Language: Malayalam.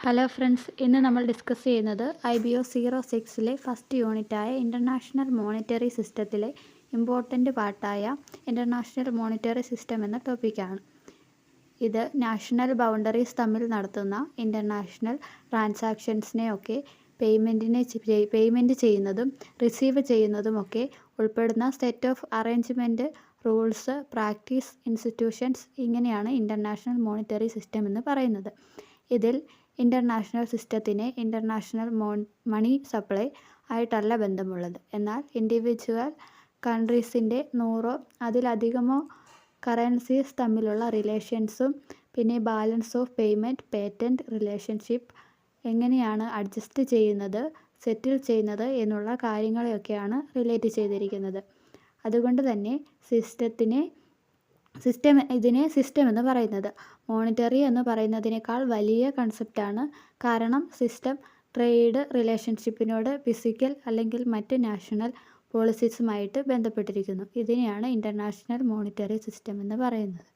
ഹലോ ഫ്രണ്ട്സ്, ഇന്ന് നമ്മൾ ഡിസ്കസ് ചെയ്യുന്നത് IBO06 ഫസ്റ്റ് യൂണിറ്റായ ഇൻ്റർനാഷണൽ മോണിറ്ററി സിസ്റ്റത്തിലെ ഇമ്പോർട്ടൻ്റ് പാർട്ടായ ഇൻ്റർനാഷണൽ മോണിറ്ററി സിസ്റ്റം എന്ന ടോപ്പിക്കാണ്. ഇത് നാഷണൽ ബൗണ്ടറീസ് തമ്മിൽ നടത്തുന്ന ഇൻ്റർനാഷണൽ ട്രാൻസാക്ഷൻസിനെയൊക്കെ പേയ്മെൻറ്റ് ചെയ്യുന്നതും റിസീവ് ചെയ്യുന്നതുമൊക്കെ ഉൾപ്പെടുന്ന set of arrangement, rules, practice, institutions, ഇങ്ങനെയാണ് ഇൻ്റർനാഷണൽ മോണിറ്ററി സിസ്റ്റം എന്ന് പറയുന്നത്. ഇതിൽ ഇൻ്റർനാഷണൽ സിസ്റ്റത്തിന് ഇൻ്റർനാഷണൽ മണി സപ്ലൈ ആയിട്ടല്ല ബന്ധമുള്ളത്. എന്നാൽ ഇൻഡിവിജ്വൽ കൺട്രീസിൻ്റെ 100 അതിലധികമോ കറൻസീസ് തമ്മിലുള്ള റിലേഷൻസും പിന്നെ balance of payment, patent, relationship എങ്ങനെയാണ് അഡ്ജസ്റ്റ് ചെയ്യുന്നത്, സെറ്റിൽ ചെയ്യുന്നത് എന്നുള്ള കാര്യങ്ങളെയൊക്കെയാണ് റിലേറ്റ് ചെയ്തിരിക്കുന്നത്. അതുകൊണ്ട് തന്നെ ഇതിനെ സിസ്റ്റം എന്ന് പറയുന്നത്. മോണിറ്ററി എന്ന് പറയുന്നതിനേക്കാൾ വലിയ കൺസെപ്റ്റാണ്. കാരണം സിസ്റ്റം ട്രേഡ് റിലേഷൻഷിപ്പിനോട് ഫിസിക്കൽ അല്ലെങ്കിൽ മറ്റ് നാഷണൽ പോളിസീസുമായിട്ട് ബന്ധപ്പെട്ടിരിക്കുന്നു. ഇതിനെയാണ് ഇൻ്റർനാഷണൽ മോണിറ്ററി സിസ്റ്റം എന്ന് പറയുന്നത്.